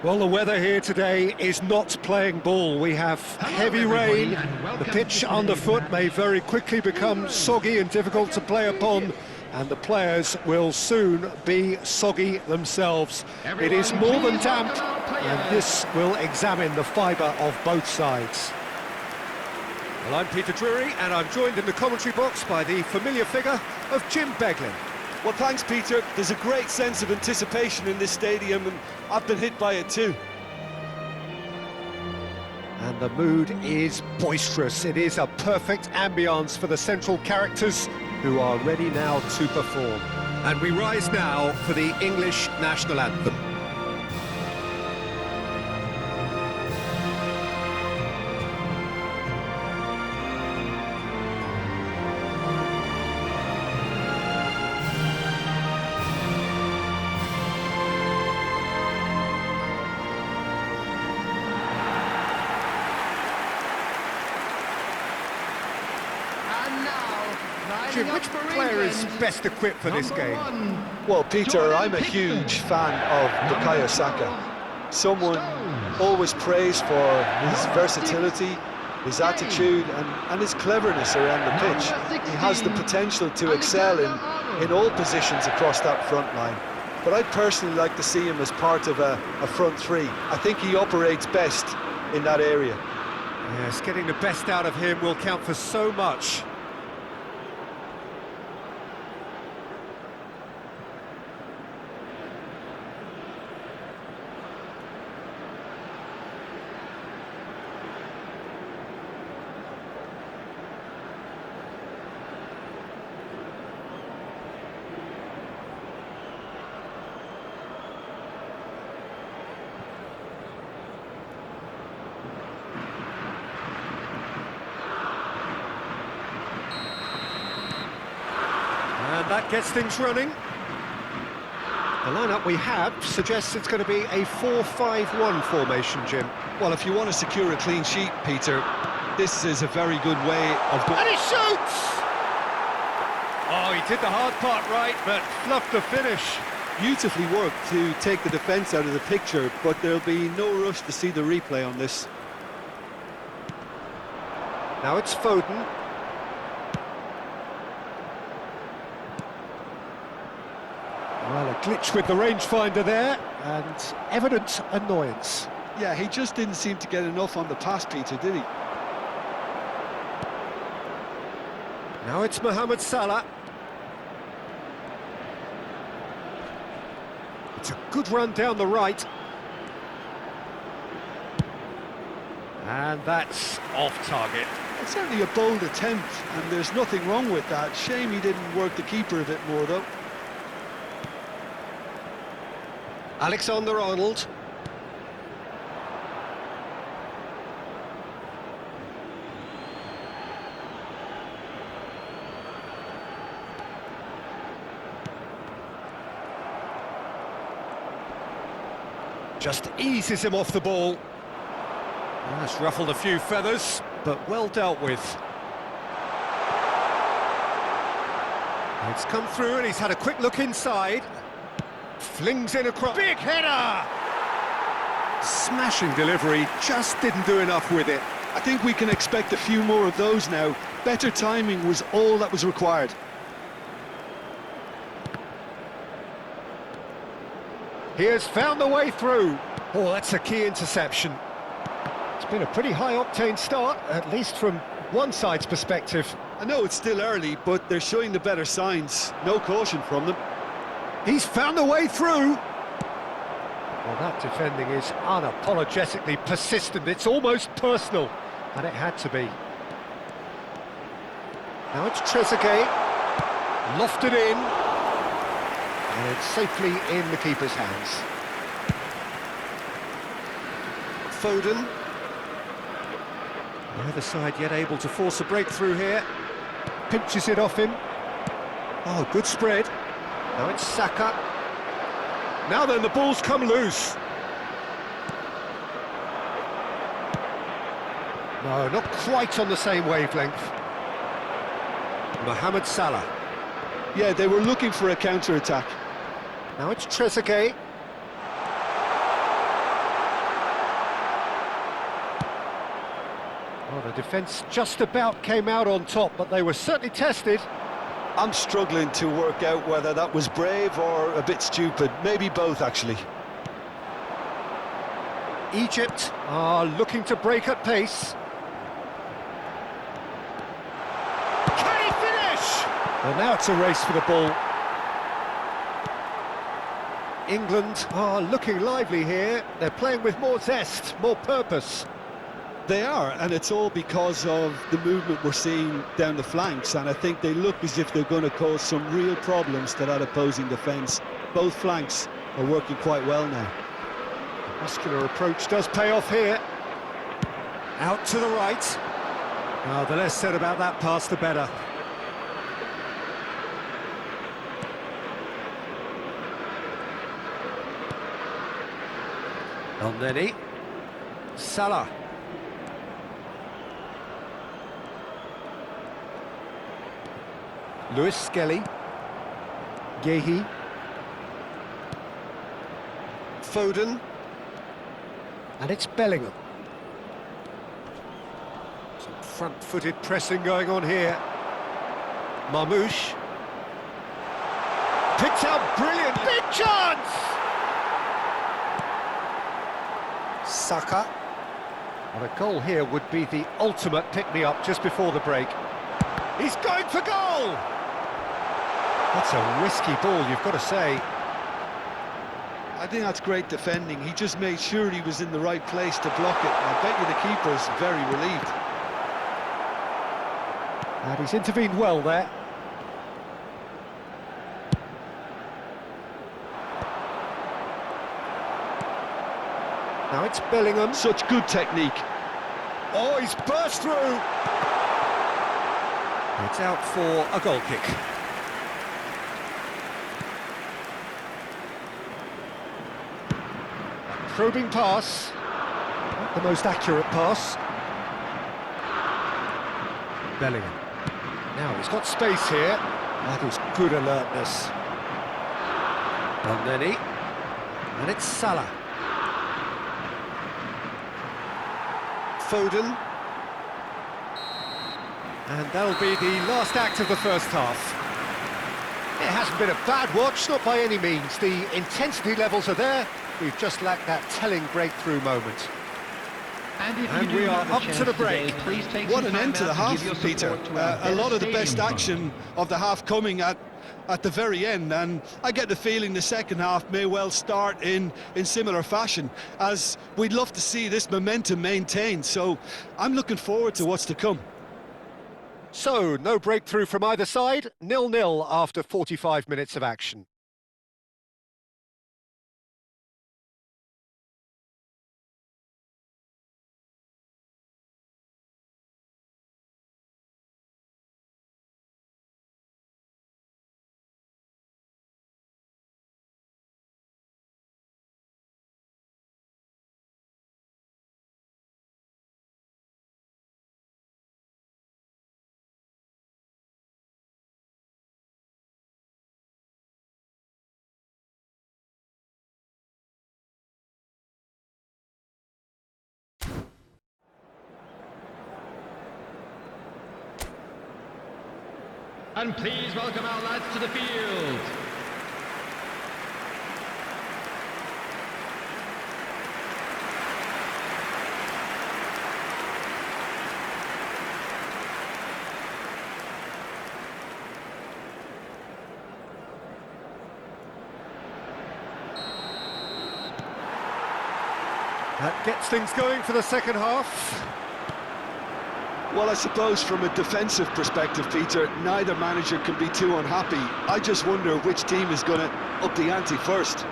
Well, the weather here today is not playing ball. We have heavy rain. The pitch underfoot may very quickly become soggy and difficult to play upon, and the players will soon be soggy themselves. It is more than damp, and this will examine the fibre of both sides. Well, I'm Peter Drury, and I'm joined in the commentary box by the familiar figure of Jim Beglin. Well, thanks, Peter. There's a great sense of anticipation in this stadium, and I've been hit by it too. And the mood is boisterous. It is a perfect ambience for the central characters who are ready now to perform. And we rise now for the English national anthem. Jim, which player is best equipped for this game? Well, Peter, I'm a huge fan of Bukayo Saka. Someone always praised for his versatility, his attitude and his cleverness around the pitch. He has the potential to excel in all positions across that front line. But I'd personally like to see him as part of a front three. I think he operates best in that area. Yes, getting the best out of him will count for so much. And that gets things running. The lineup we have suggests it's going to be a 4-5-1 formation, Jim. Well, if you want to secure a clean sheet, Peter, this is a very good way of... And he shoots! Oh, he did the hard part right, but fluffed the finish. Beautifully worked to take the defence out of the picture, but there'll be no rush to see the replay on this. Now it's Foden. Well, a glitch with the rangefinder there, and evident annoyance. Yeah, he just didn't seem to get enough on the pass, Peter, did he? Now it's Mohamed Salah. It's a good run down the right. And that's off target. It's certainly a bold attempt, and there's nothing wrong with that. Shame he didn't work the keeper a bit more, though. Alexander-Arnold. Just eases him off the ball. That's ruffled a few feathers, but well dealt with. It's come through and he's had a quick look inside. Flings in across. Big header! Smashing delivery, just didn't do enough with it. I think we can expect a few more of those now. Better timing was all that was required. He has found the way through. Oh, that's a key interception. It's been a pretty high-octane start, at least from one side's perspective. I know it's still early, but they're showing the better signs. No caution from them. He's found a way through. Well, that defending is unapologetically persistent. It's almost personal, and it had to be. Now it's Trezeguet. Lofted in. And it's safely in the keeper's hands. Foden. Neither side yet able to force a breakthrough here. Pinches it off him. Oh, good spread. Now it's Saka. Now then, the ball's come loose. No, not quite on the same wavelength. Mohamed Salah. Yeah, they were looking for a counter-attack. Now it's Trezeguet. defence just about came out on top, but they were certainly tested. I'm struggling to work out whether that was brave or a bit stupid. Maybe both, actually. Egypt are looking to break at pace. Can he finish? And now it's a race for the ball. England are looking lively here. They're playing with more zest, more purpose. They are, and it's all because of the movement we're seeing down the flanks, and I think they look as if they're going to cause some real problems to that opposing defence. Both flanks are working quite well now. The muscular approach does pay off here. Out to the right. The less said about that pass, the better. Elneny. Salah. Lewis Skelly. Gehi. Foden. And it's Bellingham. Some front-footed pressing going on here. Marmoush. Picked out brilliant. Big chance! Saka. And a goal here would be the ultimate pick-me-up just before the break. He's going for goal! That's a risky ball, you've got to say. I think that's great defending. He just made sure he was in the right place to block it. I bet you the keeper's very relieved. And he's intervened well there. Now it's Bellingham. Such good technique. Oh, he's burst through. It's out for a goal kick. Probing pass. Not the most accurate pass. Bellingham. Now he's got space here. That is good alertness. Elneny. And it's Salah. Foden. And that'll be the last act of the first half. It hasn't been a bad watch, not by any means. The intensity levels are there. We've just lacked that telling breakthrough moment. And we are up to the break. What an end to the half, Peter. A lot of the best action of the half coming at the very end, and I get the feeling the second half may well start in similar fashion, as we'd love to see this momentum maintained. So I'm looking forward to what's to come. So, no breakthrough from either side, 0-0 after 45 minutes of action. And please welcome our lads to the field. That gets things going for the second half. Well, I suppose from a defensive perspective, Peter, neither manager can be too unhappy. I just wonder which team is going to up the ante first.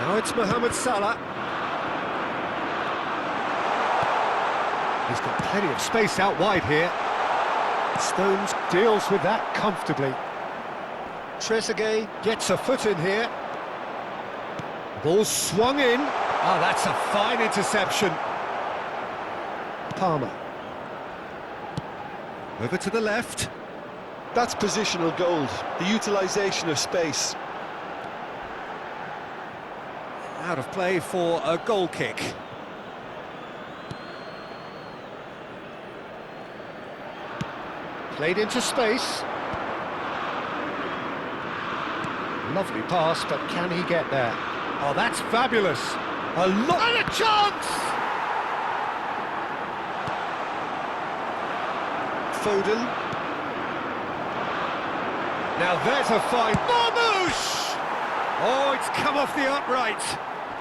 Now it's Mohamed Salah. He's got plenty of space out wide here. Stones deals with that comfortably. Trezeguet gets a foot in here. Ball swung in. Oh, that's a fine interception. Palmer. Over to the left. That's positional gold, the utilisation of space. Out of play for a goal kick. Played into space. Lovely pass, but can he get there? Oh, that's fabulous. A lot and a chance! Foden. Now there's a fine Marmouche! Oh, it's come off the upright.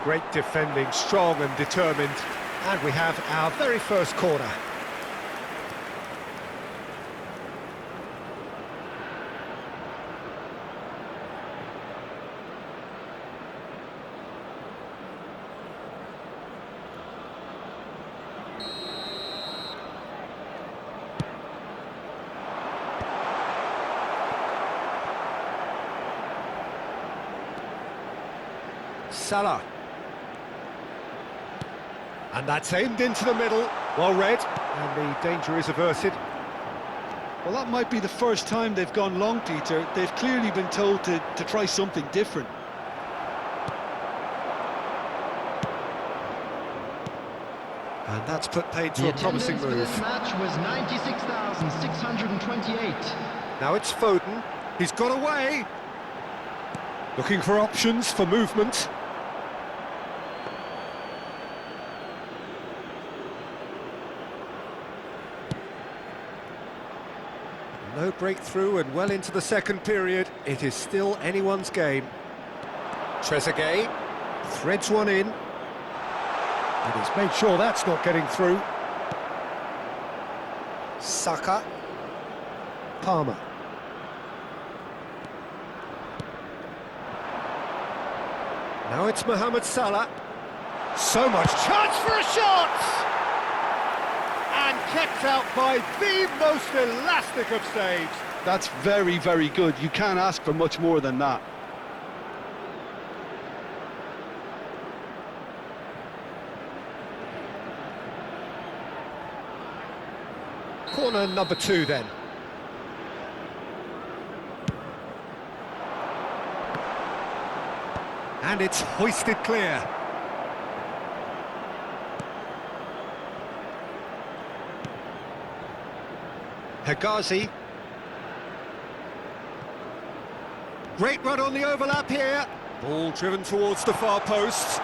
Great defending, strong and determined. And we have our very first corner. Salah. And that's aimed into the middle. Well read, and the danger is averted. Well, that might be the first time they've gone long, Peter. They've clearly been told to try something different. And that's put paid to a promising move. This match was 96,628. Now it's Foden. He's got away. Looking for options for movement. No breakthrough and well into the second period. It is still anyone's game. Trezeguet threads one in. And he's made sure that's not getting through. Saka. Palmer. Now it's Mohamed Salah. So much chance for a shot! And kept out by the most elastic of saves. That's very, very good. You can't ask for much more than that. Corner number 2 then. And it's hoisted clear. Hegazi. Great run on the overlap here. Ball driven towards the far post.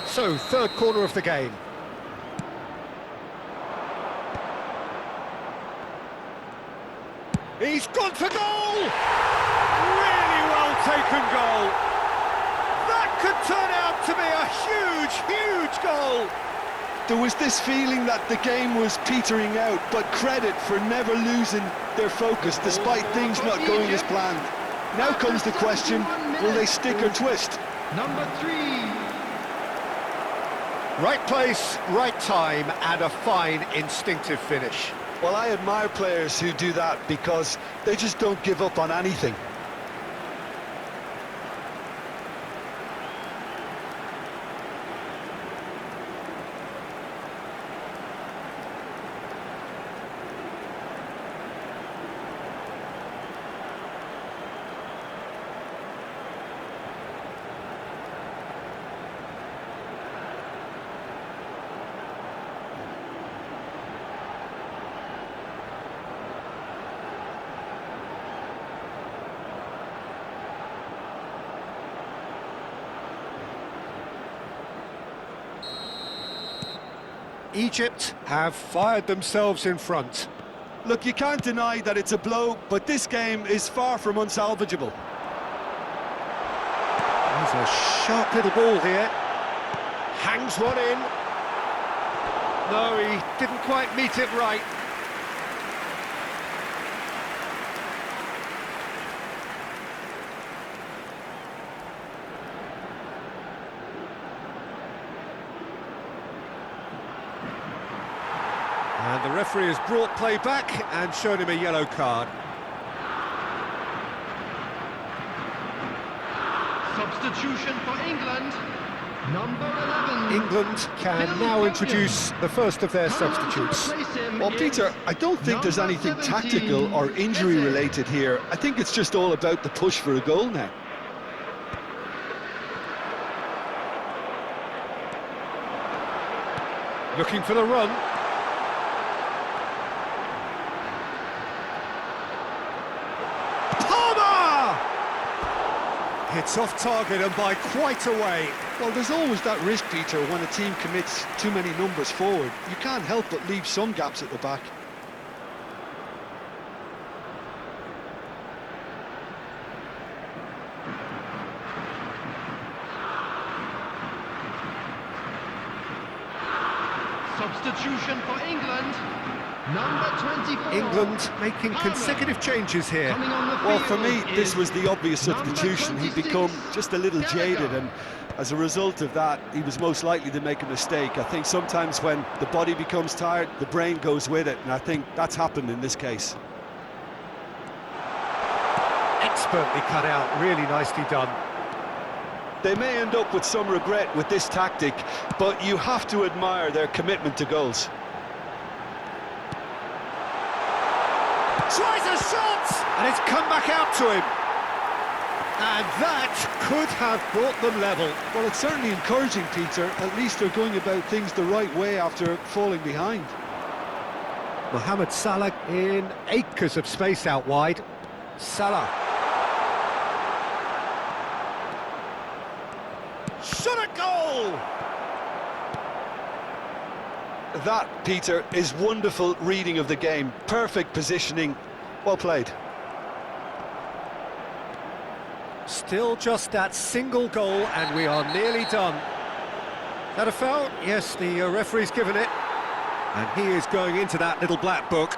So, third corner of the game. He's gone for goal! Really well taken goal. That could turn out to be a huge, huge goal. There was this feeling that the game was petering out, but credit for never losing their focus despite things not going as planned. Now comes the question, will they stick or twist? Number 3. Right place, right time, and a fine instinctive finish. Well, I admire players who do that because they just don't give up on anything. Egypt have fired themselves in front. Look, you can't deny that it's a blow, but this game is far from unsalvageable. There's a sharp little ball here. Hangs one in. No, he didn't quite meet it right. And the referee has brought play back and shown him a yellow card. Substitution for England. Number 11. England can now introduce the first of their substitutes. Well, Peter, I don't think there's anything tactical or injury-related here. I think it's just all about the push for a goal now. Looking for the run. Palmer! Hits off target and by quite a way. Well, there's always that risk, Peter, when a team commits too many numbers forward. You can't help but leave some gaps at the back. Substitution for England. Number 24. England making consecutive changes here. Coming on the Well, for me, field this is was the obvious substitution. He'd become just a little jaded, and as a result of that, he was most likely to make a mistake. I think sometimes when the body becomes tired, the brain goes with it, and I think that's happened in this case. Expertly cut out, really nicely done. They may end up with some regret with this tactic, but you have to admire their commitment to goals. Tries a shot! And it's come back out to him. And that could have brought them level. Well, it's certainly encouraging, Peter. At least they're going about things the right way after falling behind. Mohamed Salah in acres of space out wide. Salah. Shot a goal! That, Peter, is wonderful reading of the game. Perfect positioning. Well played. Still just that single goal and we are nearly done. Is that a foul? Yes, the referee's given it. And he is going into that little black book.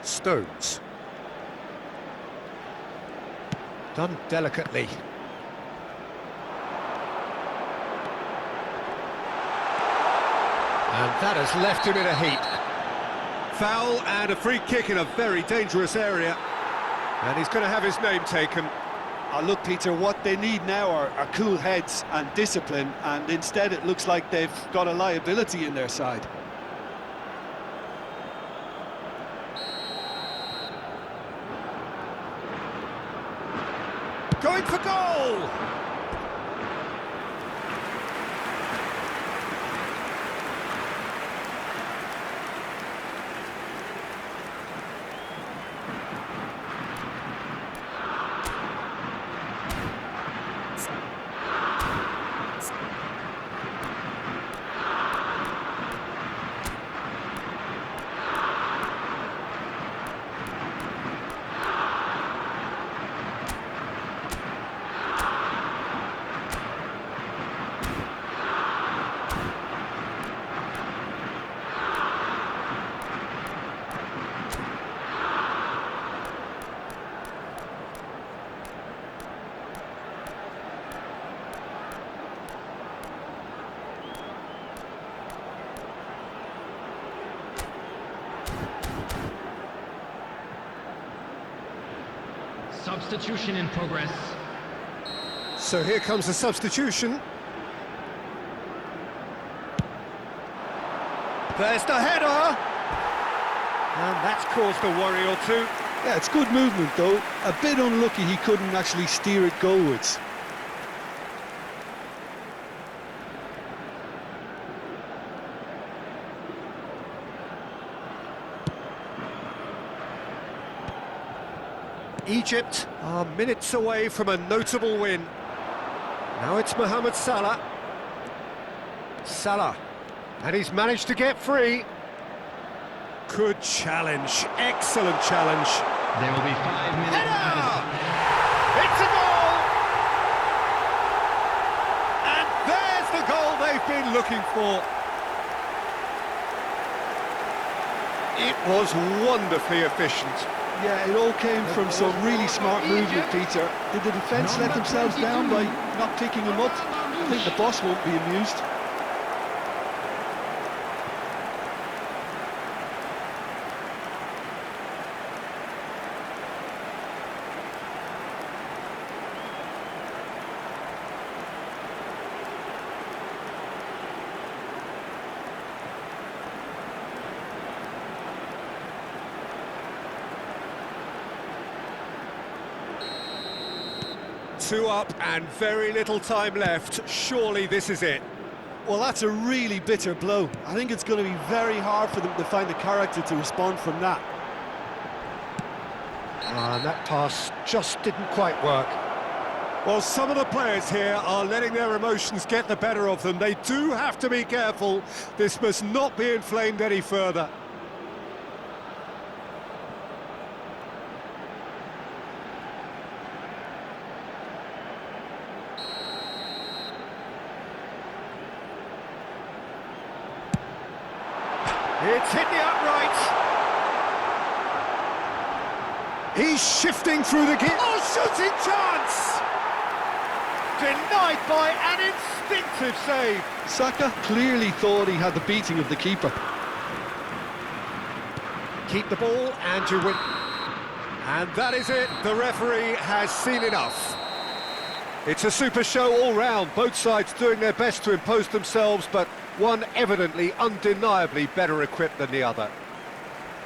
Stones. Done delicately. And that has left him in a heap. Foul and a free kick in a very dangerous area. And he's going to have his name taken. Look, Peter, what they need now are cool heads and discipline, and instead it looks like they've got a liability in their side. Going for goal! Substitution in progress. So here comes the substitution. There's the header! And that's caused a worry or two. Yeah, it's good movement, though. A bit unlucky he couldn't actually steer it goalwards. Egypt are minutes away from a notable win. Now it's Mohamed Salah. Salah. And he's managed to get free. Good challenge. Excellent challenge. There will be 5 minutes. Header! It's a goal! And there's the goal they've been looking for. It was wonderfully efficient. Yeah, it all came from some really smart movement, Peter. Did the defence let themselves down by not picking him up? I think the boss won't be amused. Two up and very little time left. Surely this is it. Well, that's a really bitter blow. I think it's going to be very hard for them to find the character to respond from that. And that pass just didn't quite work. Well, some of the players here are letting their emotions get the better of them. They do have to be careful. This must not be inflamed any further. It's hit the upright. He's shifting through the gear. Oh, shooting chance! Denied by an instinctive save. Saka clearly thought he had the beating of the keeper. Keep the ball and you win. And that is it. The referee has seen enough. It's a super show all round. Both sides doing their best to impose themselves, but one evidently, undeniably better equipped than the other.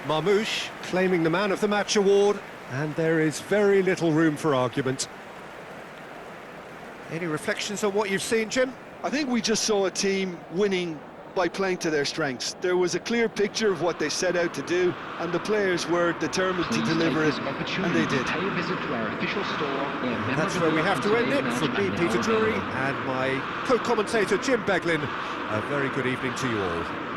Marmoush claiming the Man of the Match award, and there is very little room for argument. Any reflections on what you've seen, Jim? I think we just saw a team winning by playing to their strengths. There was a clear picture of what they set out to do, and the players were determined to deliver it, and they did. That's where we have to end it. From me, Peter Drury, and my co-commentator, Jim Beglin, a very good evening to you all.